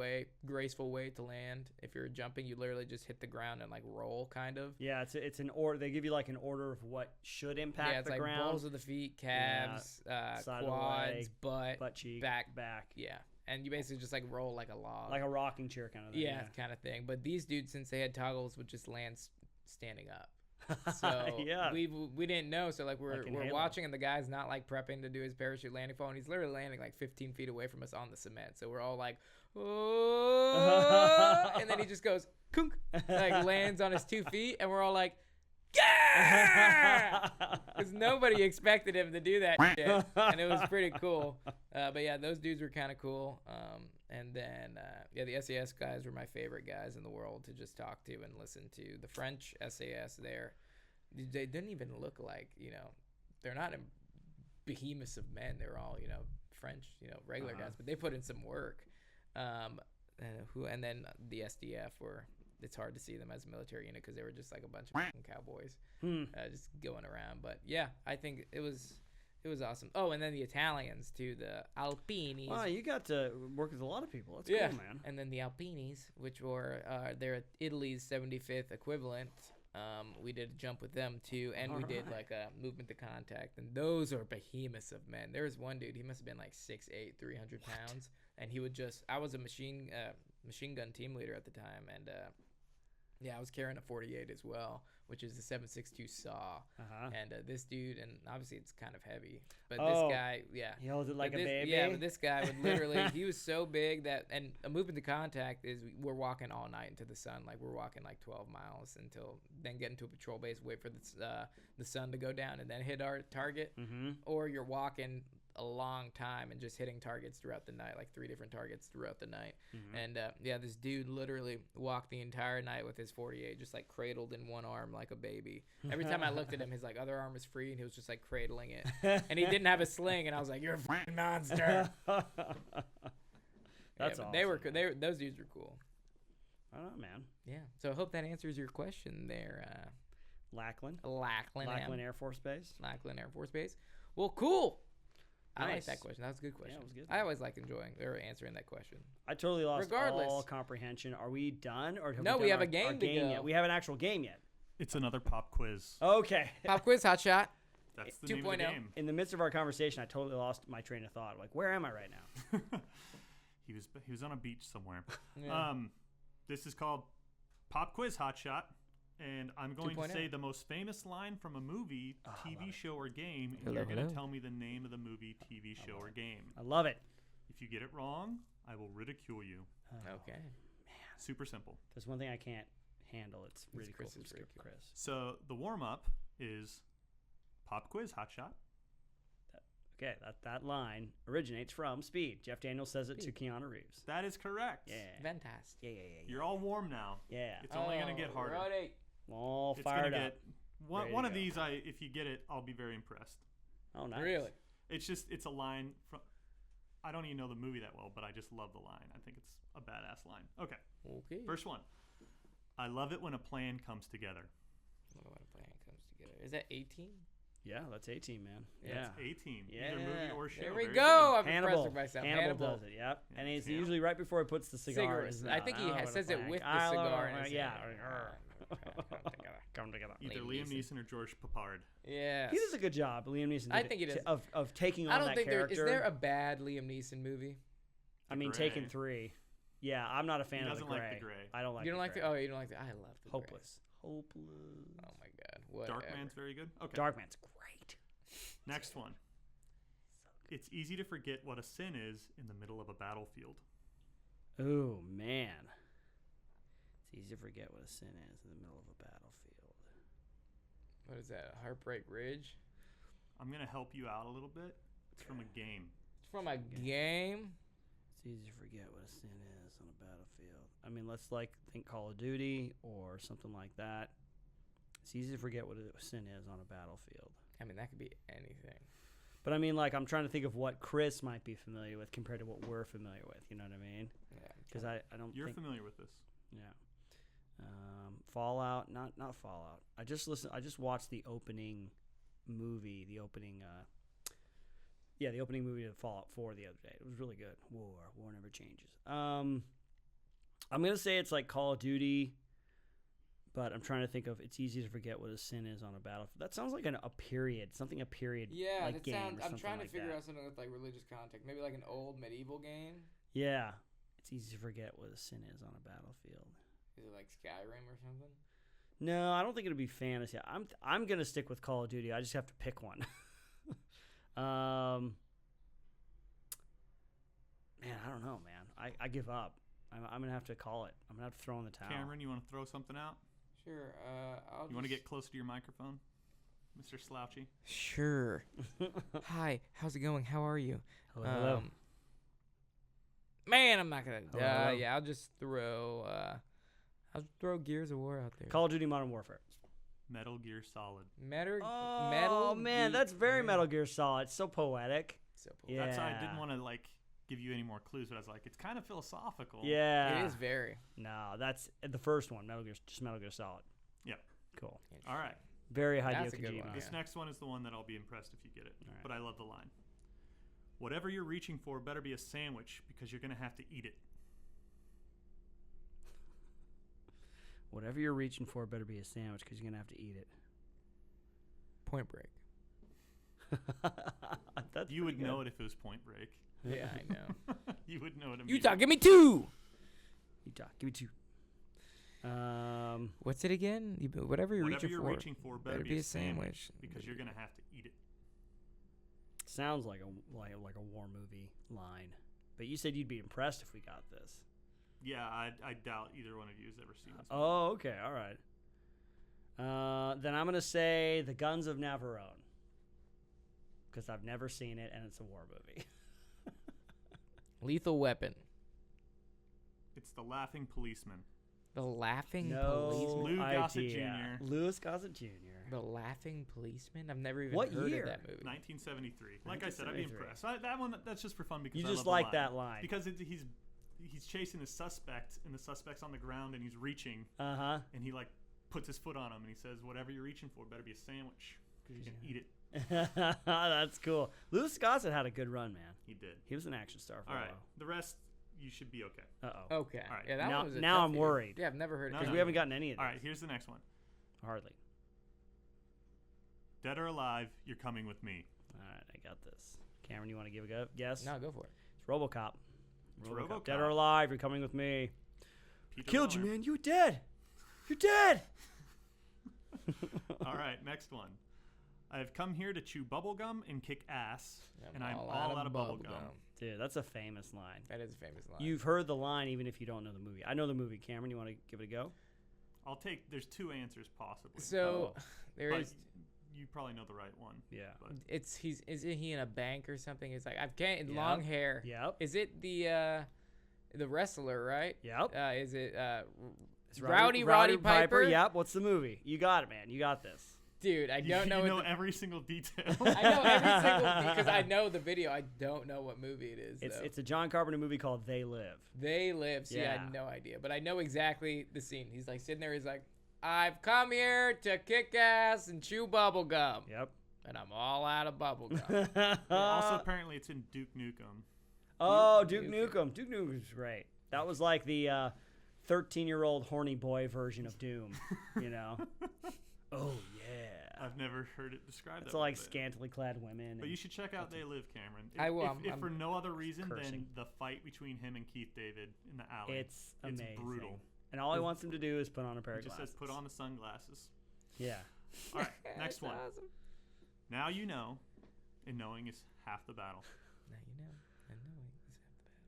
graceful way to land. If you're jumping, you literally just hit the ground and like roll, kind of. Yeah, it's an order. They give you like an order of what should impact yeah, it's the like ground. balls of the feet, calves, Side of the quads, leg, butt, cheek, back. Yeah, and you basically just like roll like a log, like a rocking chair kind of thing. Yeah, kind of thing. But these dudes, since they had toggles, would just land standing up. So yeah. we didn't know. So like we're Halo. watching, and the guy's not like prepping to do his parachute landing fall, and he's literally landing like 15 feet away from us on the cement. So we're all like, oh, and then he just goes kunk, like lands on his 2 feet, and we're all like, yeah, because nobody expected him to do that shit, and it was pretty cool. But yeah, those dudes were kind of cool. And then the SAS guys were my favorite guys in the world to just talk to and listen to. The French SAS there, they didn't even look like, they're not behemoths of men. They're all, French, regular guys, but they put in some work. And then the SDF were. It's hard to see them as a military unit because they were just like a bunch of fucking cowboys just going around. But yeah, I think it was awesome. Oh, and then the Italians too, the Alpini. Wow, you got to work with a lot of people. That's cool, man. And then the Alpinis, which were they're Italy's 75th equivalent. We did a jump with them too, and we did like a movement to contact, and those are behemoths of men. There was one dude, he must have been like 6'8", 300 pounds, and he would I was a machine gun team leader at the time, and I was carrying a 48 as well, which is the 7.62 saw. And this dude, and obviously it's kind of heavy, but this guy, he holds it like a baby. Yeah, but this guy would literally, he was so big that, and a movement to contact is we're walking all night into the sun. Like we're walking like 12 miles then get into a patrol base, wait for the sun to go down, and then hit our target. Or you're walking a long time and just hitting targets throughout the night, like 3 different targets throughout the night. And this dude literally walked the entire night with his 48 just like cradled in one arm like a baby. Every time I looked at him, his like other arm was free and he was just like cradling it, and he didn't have a sling, and I was like, you're a fucking monster. That's awesome. Those dudes were cool. I don't know, man. Yeah, so I hope that answers your question there. Lackland Air Force Base. Lackland Air Force Base. Well, cool. I like Nice. that question. That was a good question. Yeah, it was good. I always like enjoying or answering that question. I totally lost Regardless. all comprehension. Are we done? Or No, we have a game to go. yet? We have an actual game yet. It's another pop quiz. Okay. Pop quiz, hot shot. That's the name of the 2.0. game. In the midst of our conversation, I totally lost my train of thought. Like, where am I right now? He was on a beach somewhere. Yeah. This is called Pop Quiz Hot Shot, and I'm going to 2.0. say the most famous line from a movie, TV show, or game, and Hello, you're going hello. to tell me the name of the movie, TV show, or game. I love it. If you get it wrong, I will ridicule you. Okay. Super simple. There's one thing I can't handle. It's ridicule from Chris's ridicule. Chris. So the warm-up is Pop Quiz Hot Shot. Okay, that line originates from Speed. Jeff Daniels says it to Keanu Reeves. That is correct. Yeah. Fantastic. Yeah. You're all warm now. Yeah. It's only going to get harder. Righty. All It's fired gonna up. get Ready one to of go. these. If you get it, I'll be very impressed. Oh, nice. Really? It's a line from. I don't even know the movie that well, but I just love the line. I think it's a badass line. Okay. Okay. First one. I love it when a plan comes together. When a plan comes together. Is that 18? Yeah, that's 18, man. Yeah. That's 18. Yeah. Either movie or show. There we Very go. I'm Hannibal. impressed with myself. Hannibal does it, yep. And it's usually right before he puts the cigar in his Cigarettes. I mouth. think he don't know says what it a with the plan. cigar in his Yeah. hand. Come together. Either Liam Liam Neeson or George Papard. Yeah. He does a good job. Liam Neeson did I think he does. Of taking on I don't that think character. is there a bad Liam Neeson movie? I mean, Gray. Taken 3. Yeah, I'm not a fan He of the doesn't Gray. like The Gray. I don't like You don't the like Gray. the? Oh, you don't like the? I love the. Gray. Hopeless. Hopeless. Oh my God. Whatever. Darkman's very good. Okay. Darkman's great. Next one. It's easy to forget what a sin is in the middle of a battlefield. Oh, man. It's easy to forget what a sin is in the middle of a battlefield. What is that? Heartbreak Ridge? I'm going to help you out a little bit. It's from a game. It's from a game? It's easy to forget what a sin is on a battlefield. I mean, let's think Call of Duty or something like that. It's easy to forget what a sin is on a battlefield. I mean, that could be anything. But I mean, like, I'm trying to think of what Chris might be familiar with compared to what we're familiar with. You know what I mean? Yeah. Because I don't You're think... familiar with this. Yeah. Fallout, not Fallout. I just watched the opening movie, the opening movie to Fallout 4 the other day. It was really good. War never changes. I'm gonna say it's like Call of Duty, but I'm trying to think of. It's easy to forget what a sin is on a battlefield. That sounds like a period. Yeah, like that game sounds. or I'm trying to like figure that. out something with like religious context. Maybe like an old medieval game. Yeah, it's easy to forget what a sin is on a battlefield. Is it like Skyrim or something? No, I don't think it'll be fantasy. I'm gonna stick with Call of Duty. I just have to pick one. Man, I don't know, man. I give up. I'm gonna have to call it. I'm gonna have to throw in the towel. Cameron, you want to throw something out? Sure. You want to get close to your microphone, Mr. Slouchy? Sure. Hi. How's it going? How are you? Hello. Man, I'm not gonna. Hello. Yeah, I'll just throw. I'll throw Gears of War out there. Call of Duty Modern Warfare. Metal Gear Solid. Metal. Oh man, that's very Metal Gear Solid. It's so poetic. So Yeah. That's why I didn't want to give you any more clues, but I was like, it's kind of philosophical. Yeah. It is very. No, that's the first one. Metal Gear Solid. Yep. Cool. All right. Very Hideo That's a good Kojima. one, This yeah. next one is the one that I'll be impressed if you get it. All right. But I love the line. Whatever you're reaching for better be a sandwich because you're going to have to eat it. Whatever you're reaching for better be a sandwich because you're gonna have to eat it. Point Break. That's You would pretty know good. it if it was Point Break. Yeah, I know. You would know it immediately. Utah, give me 2. Utah, give me 2. What's it again? Whatever you're Whatever reaching you're for. reaching for better be a sandwich sandwich because you're going to have to eat it. Sounds like a war movie line, but you said you'd be impressed if we got this. Yeah, I doubt either one of you has ever seen this. Oh, okay, all right. Then I'm gonna say The Guns of Navarone because I've never seen it and it's a war movie. Lethal Weapon. It's The Laughing Policeman. The Laughing No Policeman. Lou Gossett idea. Jr. Louis Gossett Jr. The Laughing Policeman? I've never even What heard year? of that movie. 1973. Like I said, I'd be 1973. impressed. That one, that's just for fun because You I just love the like that line. because he's chasing the suspect and the suspect's on the ground and he's reaching and he puts his foot on him and he says, "Whatever you're reaching for, better be a sandwich because you can eat it." That's cool. Louis Gossett had a good run, man. He did. He was an action star for All a right, while. the rest you should be okay. Uh-oh. Okay. All right. Yeah, that Now- one was a now tough I'm one. worried. Yeah, I've never heard of Because it. we haven't gotten any of All this. right, here's the next one. Hardly. Dead or alive, you're coming with me. All right, I got this. Cameron, you want to give a guess? No, go for it. It's RoboCop. RoboCop. Dead or alive, you're coming with me. Peter Killed you, Miller. man. You were dead. You're dead. All right, next one. I have come here to chew bubblegum and kick ass, and I'm all out of bubblegum. Dude, that's a famous line. That is a famous line. You've heard the line even if you don't know the movie. I know the movie. Cameron, you want to give it a go? There's 2 answers possibly. So there but is. you probably know the right one. Yeah. But Isn't he in a bank or something? It's like I've got long hair. Yep. Is it the wrestler, right? Yep. Is it It's Roddy Piper? Yep. What's the movie? You got it, man. You got this. Dude, I don't know. You know what every single detail. I know every single because I know the video. I don't know what movie it is. Though. It's a John Carpenter movie called They Live. They Live. See, I Yeah. had no idea, but I know exactly the scene. He's like sitting there. He's like, "I've come here to kick ass and chew bubble gum, Yep. and I'm all out of bubble gum." Also, apparently, it's in Duke Nukem. Oh, Duke Nukem. Duke Nukem's great. That was like the 13-year-old horny boy version of Doom, you know? Oh, yeah. I've never heard it described It's that like way. scantily clad women. But you should check out They Live, Cameron. I will. If for no other reason cursing. than the fight between him and Keith David in the alley. It's amazing. It's brutal. And all he wants him to do is put on a pair It of just glasses. says put on the sunglasses. Yeah. All right, next That's one. awesome. Now you know, and knowing is half the battle. Now you know. I know. He's half the battle.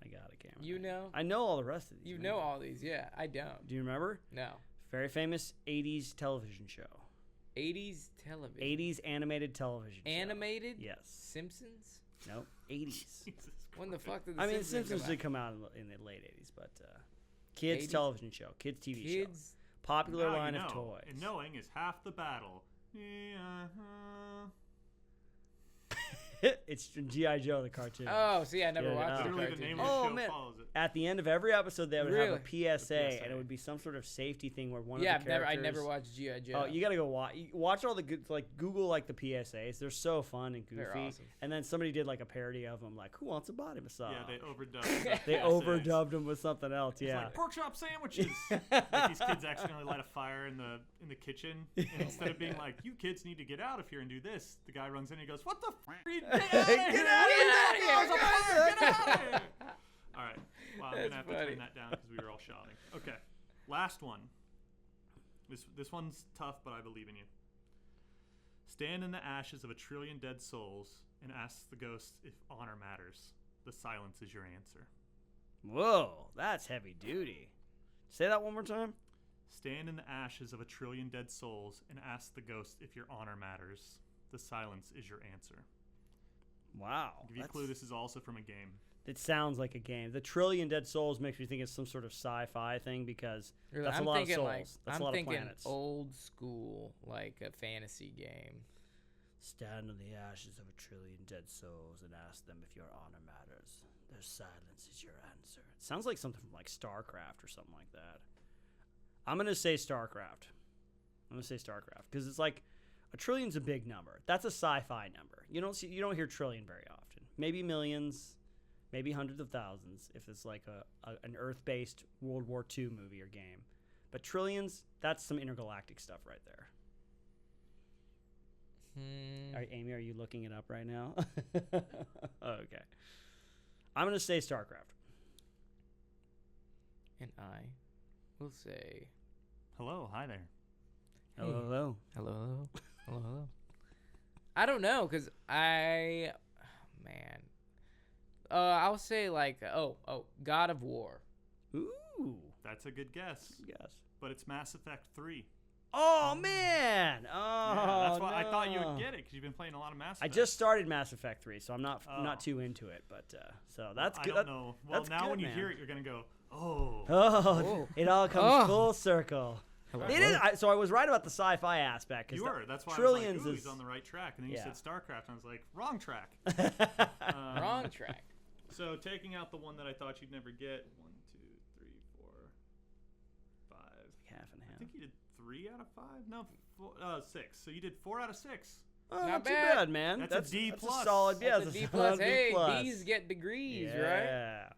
I I got it, Cameron. You know? I know all the rest of these. You man. know all these, yeah. I don't. Do you remember? No. Very famous 80s television show. 80s television. 80s animated television show. Animated? Yes. Simpsons? No, 80s. When the fuck did the I mean, Simpsons Simpsons did come out in the late 80s, but kids 80s? television show, kids TV Kids? show. Popular Now line you of know, toys. And knowing is half the battle. Yeah. It's from G.I. Joe, the cartoon. Oh, see, I never Yeah, watched the Literally the cartoon. name Oh, of the show man. follows it. At the end of every episode, they would have a Really? PSA, and it would be some sort of safety thing where one Yeah, of the I characters... never watched G.I. Joe. Oh, you gotta go watch all the good, like Google like the PSAs. They're so fun and goofy. They're awesome. And then somebody did like a parody of them, like "Who wants a body massage?" Yeah, they overdubbed. They overdubbed them with something else. It's Yeah, like pork chop sandwiches. Like these kids accidentally light a fire in the kitchen, and instead of being like, "You kids need to get out of here and do this," the guy runs in and he goes, "What the f? Are you get out of here! There's a fire! Get out of here!" All right. Well, I'm That's gonna have to funny. turn that down because we were all shouting. Okay, last one. This one's tough, but I believe in you. Stand in the ashes of a trillion dead souls and ask the ghosts if honor matters. The silence is your answer. Whoa, that's heavy duty. Say that one more time. Stand in the ashes of a trillion dead souls and ask the ghosts if your honor matters. The silence is your answer. Wow. I'll give you a clue, this is also from a game. It sounds like a game. The trillion dead souls makes me think it's some sort of sci-fi thing because that's I'm a lot of thinking souls. like That's I'm a lot of thinking planets. old school, like a fantasy game. Stand in the ashes of a trillion dead souls and ask them if your honor matters. Their silence is your answer. It sounds like something from like StarCraft or something like that. I'm gonna say StarCraft. Because it's like a trillion's a big number. That's a sci-fi number. You don't hear trillion very often. Maybe millions, maybe hundreds of thousands if it's like an Earth-based World War II movie or game. But trillions, that's some intergalactic stuff right there. Amy, are you looking it up right now? Okay. I'm going to say StarCraft. And I will say Hello, hi there. Hello. hello. I don't know, because I'll say like, God of War. Ooh. That's a good guess. Yes. But it's Mass Effect 3. Oh, man. Oh, Yeah, that's why I thought you no. would get it because you've been playing a lot of Mass I Effect. just started Mass Effect 3, so I'm not too into it, but so that's good. I don't know. Well, that's now good, when you man. hear it, you're gonna go, oh. Oh, it all comes full circle. Hello. It is. So I was right about the sci-fi aspect. 'cause You were. That's why Trillions I was like, ooh, is he's on the right track. And then you Yeah. said StarCraft, and I was like, wrong track. Wrong track. So taking out the one that I thought you'd never get, 1, 2, 3, 4, 5. half and half. I think you did 3 out of 5. No, 6. So you did 4 out of 6. Oh, Not not too bad. bad, man. That's a D That's plus. a solid. Yeah, That's a that's D a plus. solid Hey, B plus. D's get degrees, right? Yeah.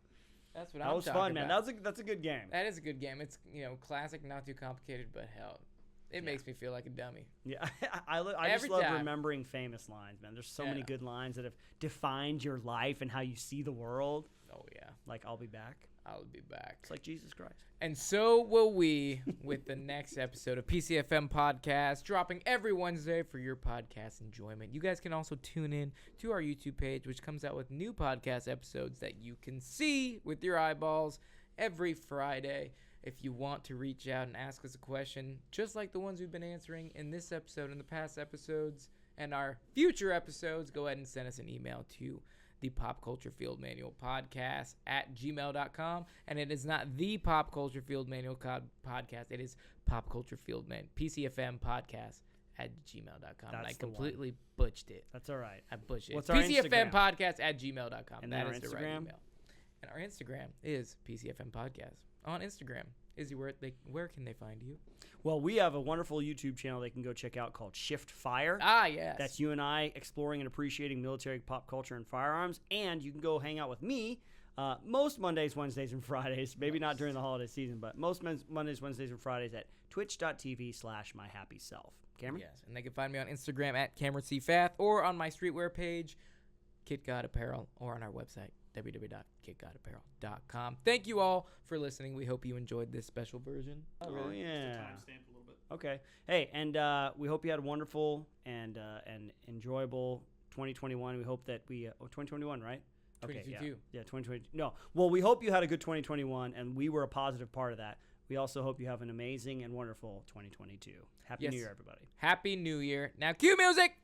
That's what That I'm was talking fun, man. about. That's a good game. That is a good game. It's classic, not too complicated, but hell, it makes me feel like a dummy. Yeah, I just Every love time. remembering famous lines, man. There's so many Yeah. good lines that have defined your life and how you see the world. Oh yeah, Like, I'll be back. I'll be back. It's like Jesus Christ. And so will we with the next episode of PCFM Podcast, dropping every Wednesday for your podcast enjoyment. You guys can also tune in to our YouTube page, which comes out with new podcast episodes that you can see with your eyeballs every Friday. If you want to reach out and ask us a question, just like the ones we've been answering in this episode and the past episodes and our future episodes, go ahead and send us an email to the Pop Culture Field Manual Podcast at gmail.com. And it is not the Pop Culture Field Manual Podcast. It is Pop Culture Field Man PCFM Podcast at gmail.com. And I That's the one. completely butched it. That's all right. I butched it. What's our PCFM Instagram? Podcast at gmail.com. And That our is the right Instagram? email. And our Instagram is PCFM Podcast on Instagram. Izzy, where can they find you? Well, we have a wonderful YouTube channel they can go check out called Shift Fire. Ah, yes. That's you and I exploring and appreciating military pop culture and firearms. And you can go hang out with me most Mondays, Wednesdays, and Fridays. Maybe not during the holiday season, but most Mondays, Wednesdays, and Fridays at twitch.tv/myhappyself. Cameron? Yes, and they can find me on Instagram at Cameron C. Fath or on my streetwear page, Kit God Apparel, or on our website, www.kitgodapparel.com. Thank you all for listening. We hope you enjoyed this special version. Oh, yeah. Timestamp a little bit. Okay. Hey, and we hope you had a wonderful and enjoyable 2021. We hope that 2021, right? Okay, 2022. yeah, 2020. No, well, we hope you had a good 2021, and we were a positive part of that. We also hope you have an amazing and wonderful 2022. Happy New Year, everybody. Happy New Year. Now, cue music.